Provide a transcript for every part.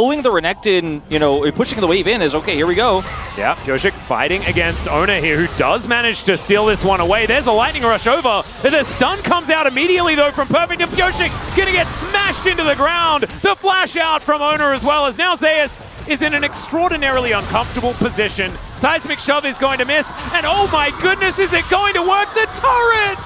pulling the Renekton, you know, pushing the wave in is, okay, here we go. Yeah, Pyosik fighting against Owner here, who does manage to steal this one away. There's a lightning rush over. The stun comes out immediately, though, from Perfect, and Pyosik gonna get smashed into the ground. The flash out from Owner as well, as now Zeus is in an extraordinarily uncomfortable position. Seismic Shove is going to miss, and oh my goodness, is it going to work? The turret!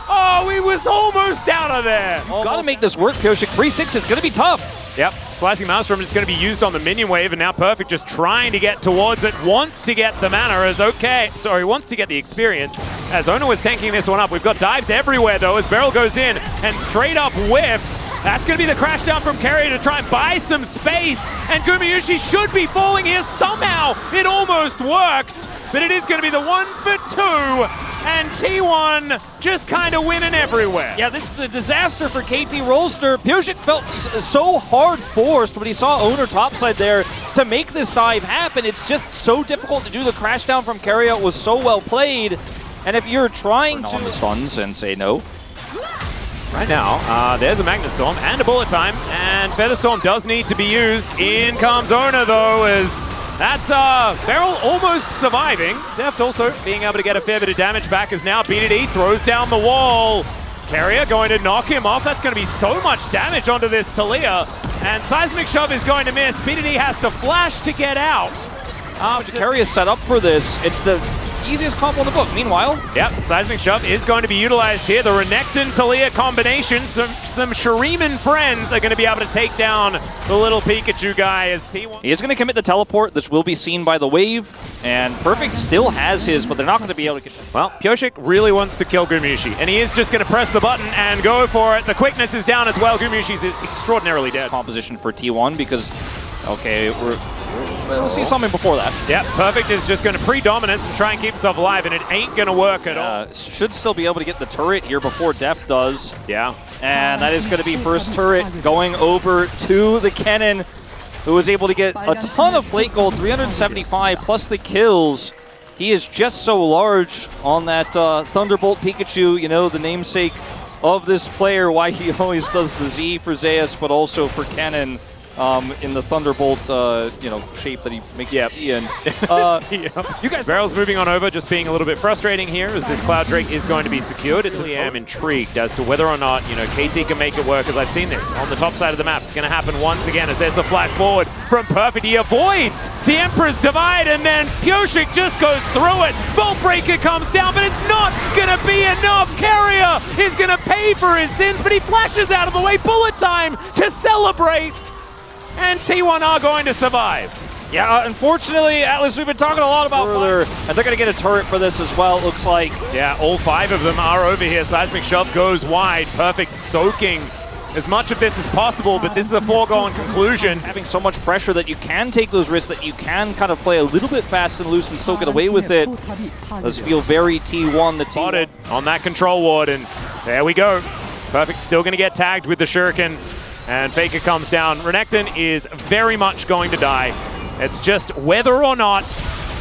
Oh, he was almost out of there. Gotta make this work, Pyosik. 3-6 is gonna be tough. Yep, Slicing Maelstrom is going to be used on the minion wave, and now Perfect just trying to get towards it, wants to get the mana as wants to get the experience, as Owner was tanking this one up. We've got dives everywhere, though, as Beryl goes in and straight up whiffs. That's going to be the crash down from Carrier to try and buy some space, and Gumayusi should be falling here somehow. It almost worked, but it is going to be the 1 for 2, and T1 just kind of winning everywhere. Yeah, this is a disaster for KT Rolster. Pyosik felt so hard forced when he saw Owner topside there to make this dive happen. It's just so difficult to do. The crash down from Carrier was so well played, and if you're trying to on the stuns and say no. Right now, there's a Magnet Storm and a Bullet Time, and Featherstorm does need to be used. In comes Owner, though, as that's Beryl almost surviving. Deft also being able to get a fair bit of damage back, as now BDD throws down the wall. Carrier going to knock him off. That's going to be so much damage onto this Talia, and Seismic Shove is going to miss. BDD has to flash to get out. Carrier set up for this. It's the easiest combo in the book. Meanwhile, yep, Seismic Shove is going to be utilized here. The Renekton Talia combination, some Shuriman friends are going to be able to take down the little Pikachu guy as T1. He is going to commit the teleport. This will be seen by the wave, and Perfect still has his, but they're not going to be able to get. Well, Pyosik really wants to kill Gumayusi, and he is just going to press the button and go for it. The quickness is down as well. Gumayusi is extraordinarily dead. Composition for T1 because, okay, we'll see something before that. Yep, Perfect is just going to pre-dominance and try and keep himself alive, and it ain't going to work at all. Should still be able to get the turret here before Deft does. Yeah. And that is going to be first turret going over to the Kennen, who was able to get a ton of plate gold, 375 plus the kills. He is just so large on that Thunderbolt Pikachu, you know, the namesake of this player, why he always does the Z for Zeus, but also for Kennen. In the Thunderbolt, you know, shape that he makes it in. You guys, Beryl's moving on over, just being a little bit frustrating here as this Cloud Drake is going to be secured. I am intrigued as to whether or not, you know, KT can make it work, as I've seen this on the top side of the map. It's going to happen once again as there's the flash forward from Perfect. He avoids the Emperor's Divide, and then Pyosik just goes through it. Bolt Breaker comes down, but it's not going to be enough. Carrier is going to pay for his sins, but he flashes out of the way. Bullet Time to celebrate. And T1 are going to survive. Yeah, unfortunately, Atlas, we've been talking a lot about further, and they're going to get a turret for this as well, it looks like. Yeah, all 5 of them are over here. Seismic Shove goes wide. Perfect soaking as much of this as possible, but this is a foregone conclusion. Having so much pressure that you can take those risks, that you can kind of play a little bit fast and loose and still get away with it. Does feel very T1. The spotted on that control ward, and there we go. Perfect still going to get tagged with the Shuriken. And Faker comes down. Renekton is very much going to die. It's just whether or not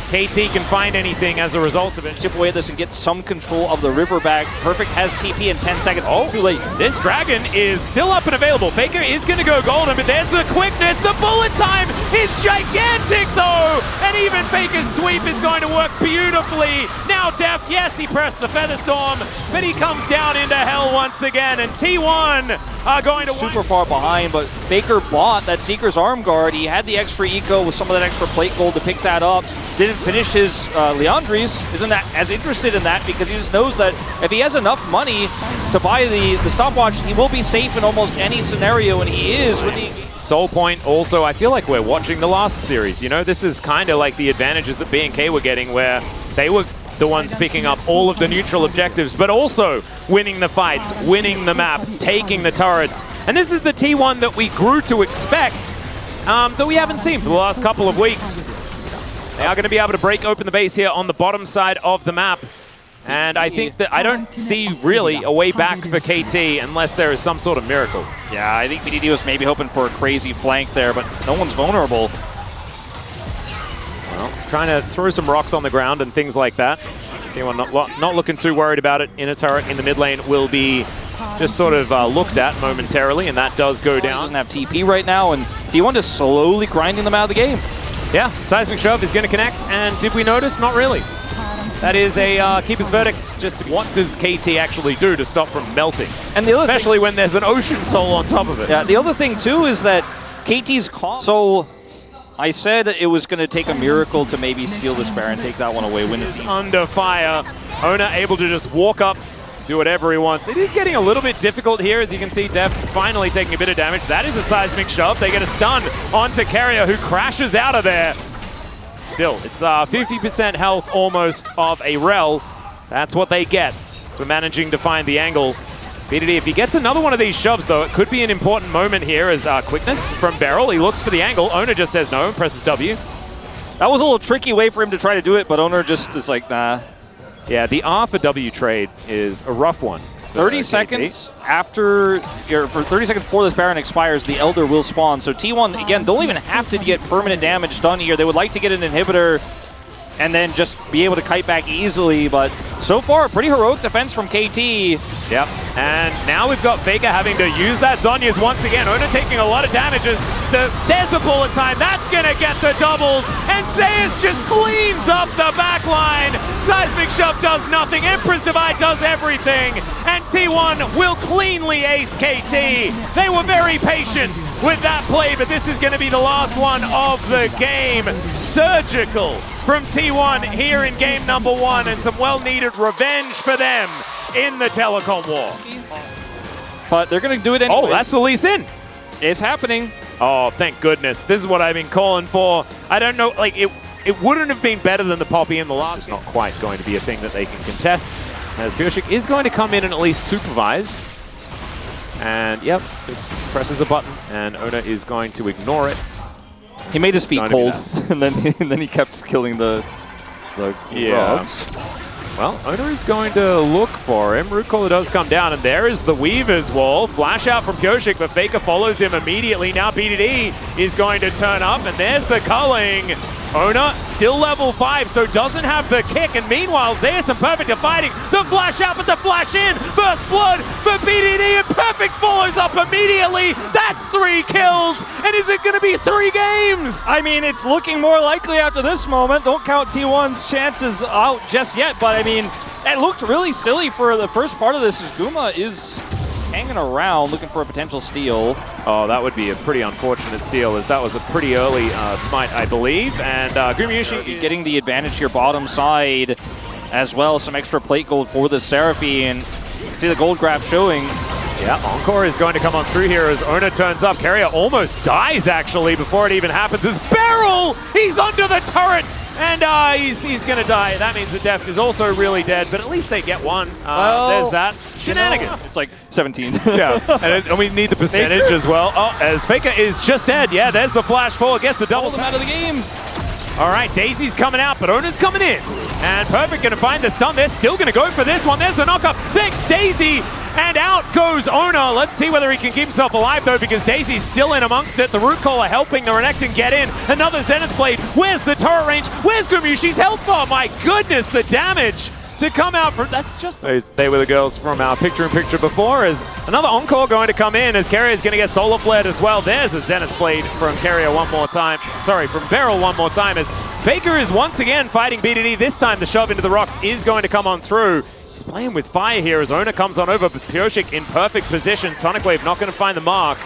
KT can find anything as a result of it. Chip away at this and get some control of the river back. Perfect has TP in 10 seconds. Oh, too late. This dragon is still up and available. Faker is going to go golden, but there's the quickness. The bullet time is gigantic, though. And even Faker's sweep is going to work beautifully. Now Deft, yes, he pressed the Featherstorm, but he comes down into hell once again. And T1 are going to super far behind, but Faker bought that Seeker's Arm Guard. He had the extra eco with some of that extra plate gold to pick that up. Didn't finish his Leandri's. Isn't that as interested in that, because he just knows that if he has enough money to buy the stopwatch, he will be safe in almost any scenario, and he is with the Soul Point. Also, I feel like we're watching the last series. You know, this is kind of like the advantages that B&K were getting, where they were the ones picking up all of the neutral objectives, but also winning the fights, winning the map, taking the turrets. And this is the T1 that we grew to expect, that we haven't seen for the last couple of weeks. They are going to be able to break open the base here on the bottom side of the map. And I think that I don't see really a way back for KT unless there is some sort of miracle. Yeah, I think BDD was maybe hoping for a crazy flank there, but no one's vulnerable. Well, it's trying to throw some rocks on the ground and things like that. T1 not looking too worried about it. In a turret in the mid lane will be just sort of looked at momentarily, and that does go down. Doesn't have TP right now, and T1 just slowly grinding them out of the game. Yeah, Seismic Shove is going to connect, and did we notice? Not really. That is a keeper's verdict. Just what does KT actually do to stop from melting? And the other especially when there's an Ocean Soul on top of it. Yeah, the other thing too is that KT's call. So I said it was going to take a miracle to maybe steal this Baron and take that one away. When it's under fire, Ona able to just walk up, do whatever he wants. It is getting a little bit difficult here, as you can see Def finally taking a bit of damage. That is a Seismic Shove. They get a stun onto Carrier, who crashes out of there. Still, it's 50% health almost of a Rel. That's what they get for managing to find the angle. BDD, if he gets another one of these shoves, though, it could be an important moment here as quickness from Beryl. He looks for the angle. Ona just says no and presses W. That was a little tricky way for him to try to do it, but Ona just is like, nah. Yeah, the R for W trade is a rough one. 30 seconds after, or for 30 seconds before this Baron expires, the Elder will spawn. So T1, again, don't even have to get permanent damage done here. They would like to get an inhibitor and then just be able to kite back easily, but so far, pretty heroic defense from KT. Yep, and now we've got Faker having to use that Zhonya's once again. Ona taking a lot of damages. There's the bullet time. That's going to get the doubles, and Zeus just cleans up the back line. Seismic Shove does nothing. Empress Divide does everything, and T1 will cleanly ace KT. They were very patient with that play, but this is going to be the last one of the game. Surgical from T1 here in game number 1, and some well-needed revenge for them in the telecom war. But they're going to do it anyway. Oh, that's the Lee Sin. It's happening. Oh, thank goodness. This is what I've been calling for. I don't know, like, it wouldn't have been better than the Poppy in the last. It's not quite going to be a thing that they can contest, as Bioshik is going to come in and at least supervise. And, yep, just presses a button, and Ona is going to ignore it. He made his feet cold, and then he kept killing the grubs. Well, Ona is going to look for him. Root Caller does come down, and there is the Weaver's Wall. Flash out from Kyoshik, but Faker follows him immediately. Now BDD is going to turn up, and there's the culling. Ona still level 5, so doesn't have the kick, and meanwhile Zeus and Perfect are fighting. The flash out, but the flash in. First blood for BDD, and Perfect follows up immediately. That's 3 kills, and is it going to be 3 games? I mean, it's looking more likely after this moment. Don't count T1's chances out just yet, but I mean, it looked really silly for the first part of this as Guma is hanging around looking for a potential steal. Oh, that would be a pretty unfortunate steal, as that was a pretty early smite, I believe. And Gumayushi getting the advantage here bottom side as well. Some extra plate gold for the Seraphine. You can see the gold graph showing. Yeah, Encore is going to come on through here as Ona turns up. Carrier almost dies, actually, before it even happens. As Beryl, he's under the turret, and he's going to die. That means the Deft is also really dead, but at least they get one. Well, there's that. Shenanigans. It's like 17. Yeah, and we need the percentage as well. Oh, as Faker is just dead. Yeah, there's the flash forward. Gets the double. Hold him out of the game. All right, Daisy's coming out, but Ona's coming in. And Perfect going to find the stun. They're still going to go for this one. There's the knockup. Thanks, Daisy. And out goes Ona. Let's see whether he can keep himself alive, though, because Daisy's still in amongst it. The Root Caller helping the Renekton get in. Another Zenith Blade. Where's the turret range? Where's Gumayushi's health bar? My goodness, the damage to come out from... That's just... They were the girls from our picture-in-picture before, as another Encore going to come in, as Carrier's going to get solar flared as well. There's a Zenith Blade from Carrier one more time. Sorry, from Beryl one more time, as Faker is once again fighting BDD. This time the shove into the rocks is going to come on through. He's playing with fire here as Ona comes on over, but Pioshik in perfect position. Sonic Wave not going to find the mark.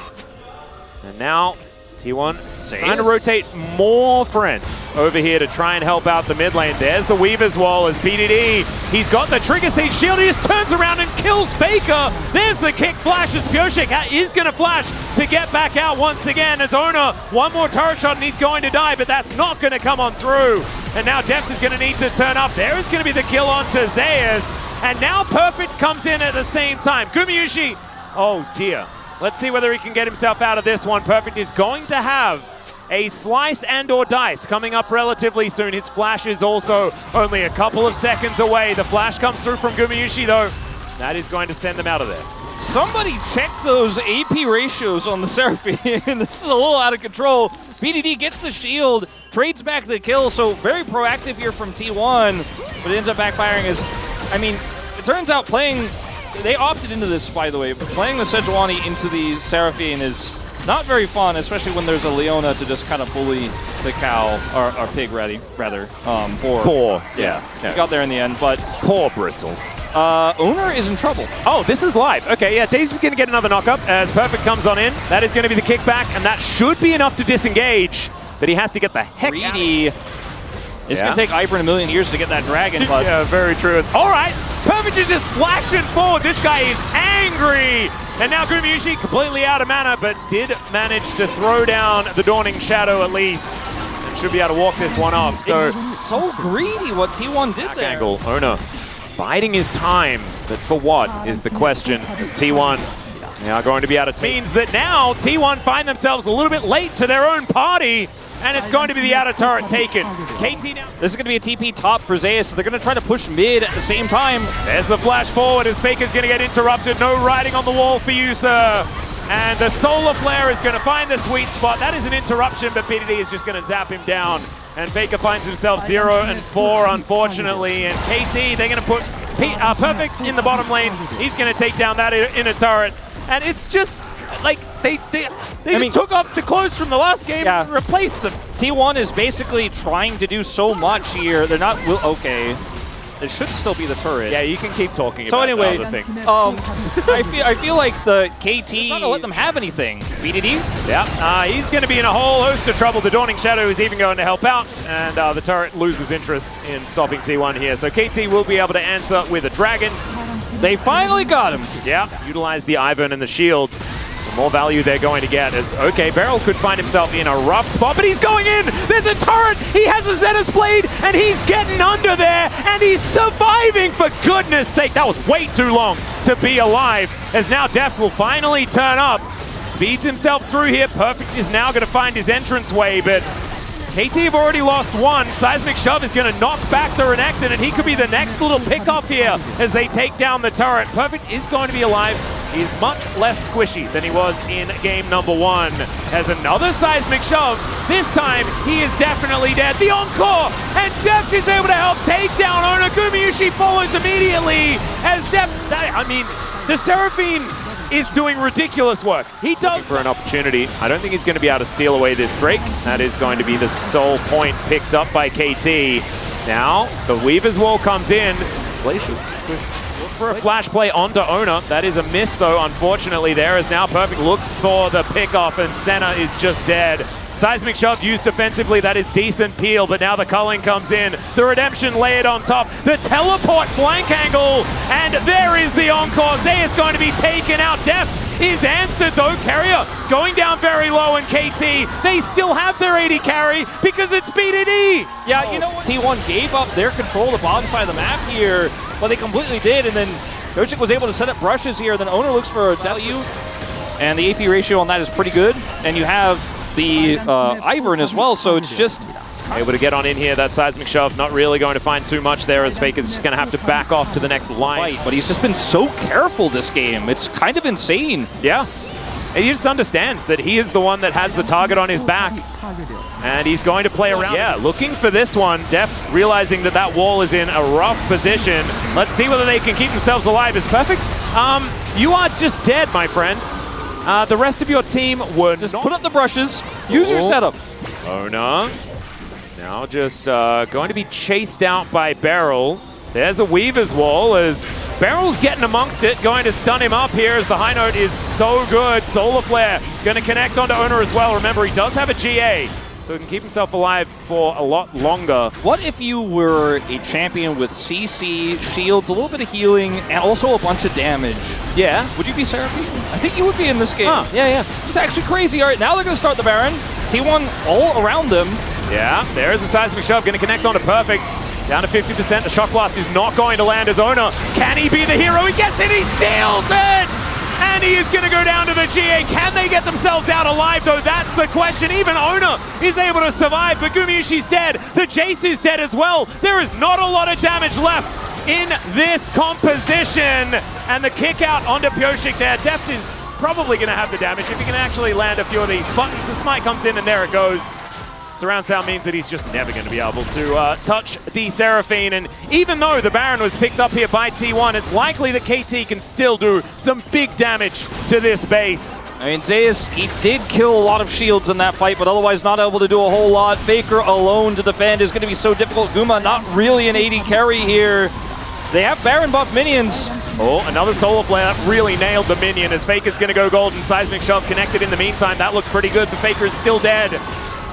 And now T1 trying to rotate more friends over here to try and help out the mid lane. There's the Weaver's Wall as BDD. He's got the Trigger Seed shield. He just turns around and kills Faker. There's the kick flash as Pioshik is going to flash to get back out once again as Ona. One more turret shot and he's going to die, but that's not going to come on through. And now Deft is going to need to turn up. There is going to be the kill onto Zeus. And now Perfect comes in at the same time. Gumayushi, oh dear. Let's see whether he can get himself out of this one. Perfect is going to have a slice and or dice coming up relatively soon. His flash is also only a couple of seconds away. The flash comes through from Gumayushi though. That is going to send them out of there. Somebody check those AP ratios on the Seraphine. This is a little out of control. BDD gets the shield, trades back the kill, so very proactive here from T1, but it ends up backfiring as, I mean, it turns out playing they opted into this, by the way. Playing the Sejuani into the Seraphine is not very fun, especially when there's a Leona to just kind of bully the cow, or pig, rather. Boar. Yeah. He got there in the end, but Poor Bristle. Owner is in trouble. Oh, this is live. Okay, yeah, Daisy's going to get another knock-up as Perfect comes on in. That is going to be the kickback, and that should be enough to disengage, but he has to get the heck out. Greedy. It's going to take Ivern a million years to get that dragon, but... Yeah, very true. All right, Perfect is just flashing forward. This guy is angry. And now Gumayusi completely out of mana, but did manage to throw down the Dawning Shadow at least. And should be able to walk this one off. So, it's so greedy what T1 did there. Angle, Owner biding his time, but for what is the question as T1 they are going to be able to means that now T1 find themselves a little bit late to their own party, and it's going to be the outer turret taken. KT now. This is going to be a TP top for Zeus. They're going to try to push mid at the same time. There's the flash forward as Faker's going to get interrupted. No writing on the wall for you, sir. And the Solar Flare is going to find the sweet spot. That is an interruption, but PDD is just going to zap him down. And Faker finds himself 0 and 4, unfortunately. And KT, they're going to put Perfect in the bottom lane. He's going to take down that inner turret. And it's just like they just took off the clothes from the last game and replaced them. T1 is basically trying to do so much here. They're not okay. It should still be the turret. Yeah, you can keep talking so about anyway, the other thing. I feel like the KT is not gonna let them have anything. BDD? Yeah, he's going to be in a whole host of trouble. The Dawning Shadow is even going to help out, and the turret loses interest in stopping T1 here. So KT will be able to answer with a dragon. They finally got him. Yeah, utilize the Ivern and the shields. The more value they're going to get is, okay, Beryl could find himself in a rough spot, but he's going in! There's a turret! He has a Zenith Blade, and he's getting under there, and he's surviving, for goodness sake! That was way too long to be alive, as now Deft will finally turn up. Speeds himself through here. Perfect is now going to find his entranceway, but KT have already lost one. Seismic Shove is going to knock back the Renekton, and he could be the next little pickup here as they take down the turret. Perfect is going to be alive. He's much less squishy than he was in game number 1. Has another Seismic Shove. This time, he is definitely dead. The Encore! And Deft is able to help take down Owner. Gumayusi follows immediately as Deft... I mean, the Seraphine is doing ridiculous work. He does for an opportunity. I don't think he's going to be able to steal away this Drake. That is going to be the sole point picked up by KT. Now, the Weaver's Wall comes in. Look for a flash play onto Owner. That is a miss, though, unfortunately. There is now Perfect looks for the pickoff, and Senna is just dead. Seismic Shove used defensively, that is decent peel, but now the culling comes in. The Redemption layered on top. The teleport flank angle, and there is the Encore. Zeus going to be taken out. Deft is answered though. Carrier going down very low, and KT, they still have their 80 carry because it's BDD. Yeah, you know what? T1 gave up their control of the bottom side of the map here, but they completely did, and then Kojic was able to set up brushes here. Then Owner looks for a W, and the AP ratio on that is pretty good, and you have the Ivern as well, so it's just able to get on in here. That Seismic Shove not really going to find too much there, as Fake is just going to have to back off to the next line. But he's just been so careful this game. It's kind of insane. Yeah. And he just understands that he is the one that has the target on his back, and he's going to play around. Yeah, looking for this one. Deft realizing that that wall is in a rough position. Let's see whether they can keep themselves alive. Is Perfect? You are just dead, my friend. The rest of your team would just put up the brushes, use your setup. Owner now just going to be chased out by Beryl. There's a Weaver's Wall as Beryl's getting amongst it, going to stun him up here as the high note is so good. Solar Flare going to connect onto Owner as well. Remember, he does have a GA, so he can keep himself alive for a lot longer. What if you were a champion with CC, shields, a little bit of healing, and also a bunch of damage? Yeah. Would you be Seraphine? I think you would be in this game. Huh, yeah. It's actually crazy. All right, now they're going to start the Baron. T1 all around them. Yeah, there is a Seismic Shove, going to connect onto Perfect. Down to 50%, the Shock Blast is not going to land as Owner. Can he be the hero? He gets it, he steals it! And he is going to go down to the GA. Can they get themselves out alive, though? That's the question. Even Owner is able to survive, but Gumayushi's dead. The Jace is dead as well. There is not a lot of damage left in this composition. And the kick out onto Pyosik there. Deft is probably going to have the damage if he can actually land a few of these buttons. The smite comes in, and there it goes. Surround sound means that he's just never going to be able to touch the Seraphine, and even though the Baron was picked up here by T1, it's likely that KT can still do some big damage to this base. I mean, Zeus, he did kill a lot of shields in that fight, but otherwise not able to do a whole lot. Faker alone to defend is going to be so difficult. Guma not really an AD carry here. They have Baron buff minions. Oh, another Solar Flare that really nailed the minion as Faker's going to go golden. Seismic Shove connected in the meantime. That looked pretty good, but Faker is still dead.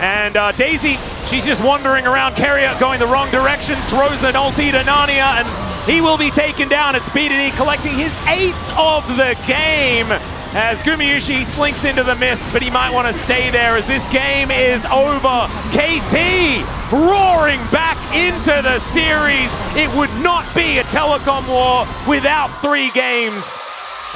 And Daisy, she's just wandering around. Keria going the wrong direction, throws an ulti to Narnia, and he will be taken down. It's BDD collecting his 8th of the game as Gumayusi slinks into the mist, but he might want to stay there as this game is over. KT roaring back into the series. It would not be a telecom war without 3 games.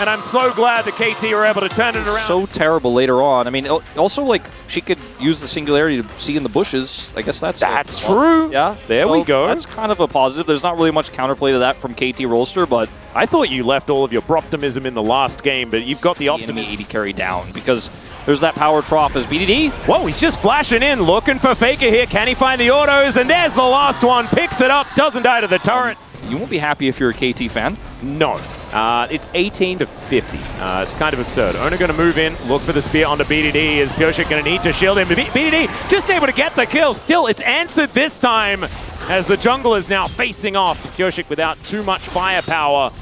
And I'm so glad that KT were able to turn it around. So terrible later on. I mean, also, like, she could use the singularity to see in the bushes. I guess that's true. Yeah, there we go. That's kind of a positive. There's not really much counterplay to that from KT Rolster, but I thought you left all of your optimism in the last game, but you've got the optimism. AD carry down because there's that power trough as BDD. Whoa, he's just flashing in, looking for Faker here. Can he find the autos? And there's the last one. Picks it up, doesn't die to the turret. You won't be happy if you're a KT fan. No. It's 18 to 50. It's kind of absurd. Ona going to move in, look for the spear onto BDD. Is Pyosik going to need to shield him? BDD just able to get the kill. Still, it's answered this time as the jungle is now facing off. Pyosik without too much firepower.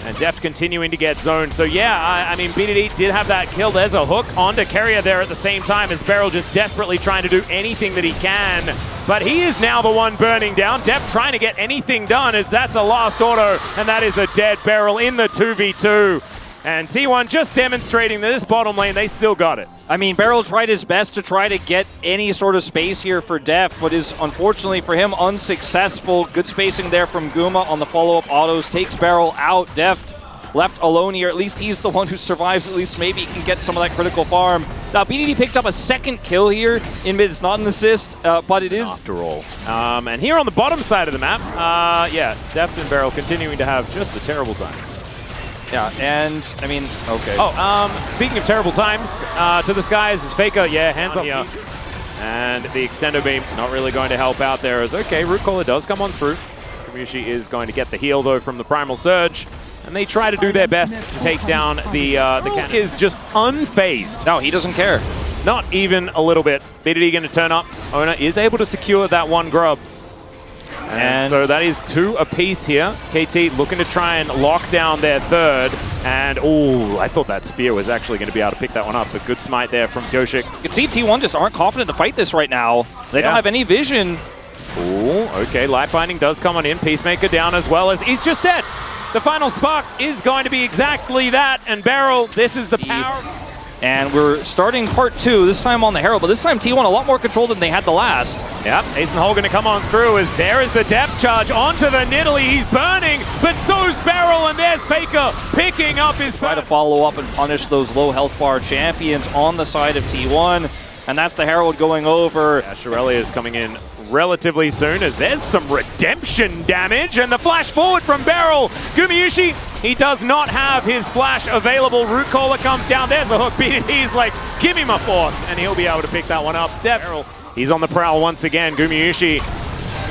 And Deft continuing to get zoned. So yeah, I mean, BDD did have that kill. There's a hook onto Keria there at the same time as Beryl just desperately trying to do anything that he can. But he is now the one burning down. Deft trying to get anything done as that's a last auto, and that is a dead Beryl in the 2v2. And T1 just demonstrating that this bottom lane, they still got it. I mean, Beryl tried his best to try to get any sort of space here for Deft, but is unfortunately for him unsuccessful. Good spacing there from Guma on the follow-up autos. Takes Beryl out. Deft left alone here. At least he's the one who survives. At least maybe he can get some of that critical farm. Now, BDD picked up a 2nd kill here in mid. It's not an assist, but it is. After all. And here on the bottom side of the map, yeah, Deft and Beryl continuing to have just a terrible time. Yeah, and, I mean, okay. Oh, speaking of terrible times, to the skies is Faker. Yeah, hands up here. And the extender beam not really going to help out there as, okay, Root Caller does come on through. Kamiushi is going to get the heal, though, from the Primal Surge. And they try to do their best to take down the cannon. Is just unfazed. No, he doesn't care. Not even a little bit. BDD going to turn up. Ona is able to secure that one grub. And so that is 2 apiece here. KT looking to try and lock down their 3rd. And, oh, I thought that spear was actually going to be able to pick that one up. But good smite there from Pyosik. You can see T1 just aren't confident to fight this right now. They don't have any vision. Oh, okay. Light Binding does come on in. Peacemaker down as well as he's just dead. The final spark is going to be exactly that. And Beryl, this is the power. And we're starting part 2, this time on the Herald, but this time T1 a lot more control than they had the last. Yep, Ace and Hole going to come on through as there is the depth charge onto the Nidalee. He's burning, but so's Beryl, and there's Faker picking up his... Try to follow up and punish those low health bar champions on the side of T1, and that's the Herald going over. Yeah, Shirelli is coming in relatively soon as there's some redemption damage, and the flash forward from Beryl. Gumayusi, he does not have his flash available. Root Caller comes down. There's the hook. BDD's like, give me my 4th, and he'll be able to pick that one up. Beryl, he's on the prowl once again. Gumayusi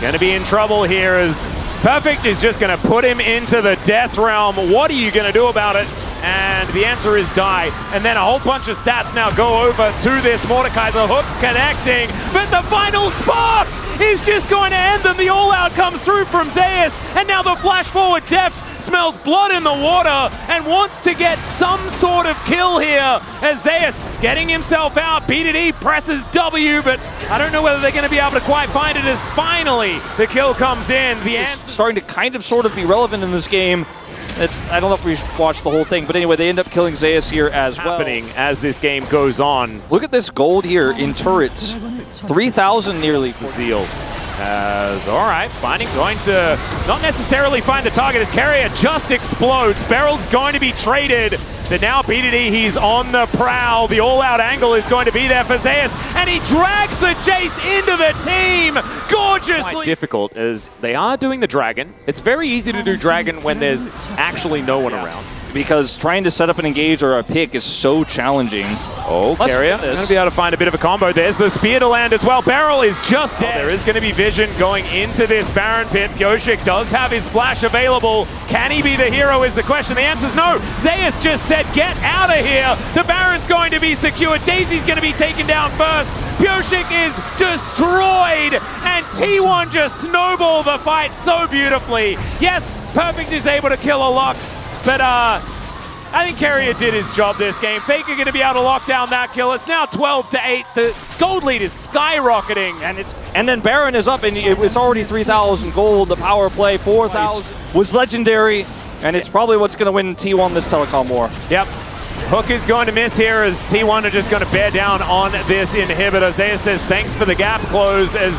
going to be in trouble here as Perfect is just going to put him into the death realm. What are you going to do about it? And the answer is die. And then a whole bunch of stats now go over to this Mordekaiser. Hooks connecting, but the final spark is just going to end them. The all-out comes through from Zeus, and now the flash forward Deft smells blood in the water and wants to get some sort of kill here as Zeus getting himself out. BDD presses W, but I don't know whether they're going to be able to quite find it as finally the kill comes in. The answer starting to kind of sort of be relevant in this game. I don't know if we should watch the whole thing, but anyway, they end up killing Zeus here as well. Happening as this game goes on. Look at this gold here in turrets. 3,000 nearly for Zeal. All right, going to not necessarily find the target as Keria just explodes. Beryl's going to be traded. But now BDD, he's on the prowl. The all-out angle is going to be there for Zeus, and he drags the Jace into the team gorgeously. Quite difficult as they are doing the dragon. It's very easy to do dragon when there's actually no one around. because trying to set up an engage or a pick is so challenging. Oh, Carrier going to be able to find a bit of a combo. There's the spear to land as well. Beryl is just dead. There is going to be vision going into this Baron pit. Pioshik does have his flash available. Can he be the hero is the question. The answer is no. Zeus just said, get out of here. The Baron's going to be secured. Daisy's going to be taken down first. Pioshik is destroyed, and T1 just snowballed the fight so beautifully. Yes, Perfect is able to kill a Lux, but I think Carrier did his job this game. Faker going to be able to lock down that kill. It's now 12-8. The gold lead is skyrocketing. And then Baron is up, and it's already 3,000 gold. The power play, 4,000 was legendary, and it's probably what's going to win T1 this telecom war. Yep. Hook is going to miss here as T1 are just going to bear down on this inhibitor. Zeus says thanks for the gap closed as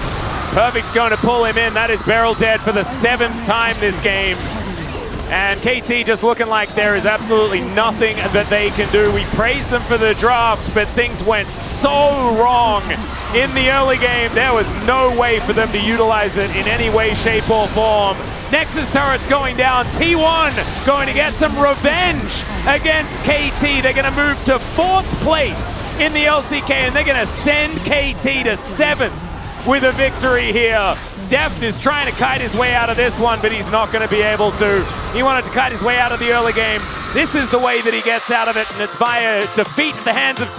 Perfect's going to pull him in. That is Beryl dead for the 7th time this game. And KT just looking like there is absolutely nothing that they can do. We praised them for the draft, but things went so wrong in the early game. There was no way for them to utilize it in any way, shape, or form. Nexus turret's going down. T1 going to get some revenge against KT. They're going to move to 4th place in the LCK, and they're going to send KT to 7th with a victory here. Deft is trying to kite his way out of this one, but he's not going to be able to. He wanted to kite his way out of the early game. This is the way that he gets out of it, and it's via defeat at the hands of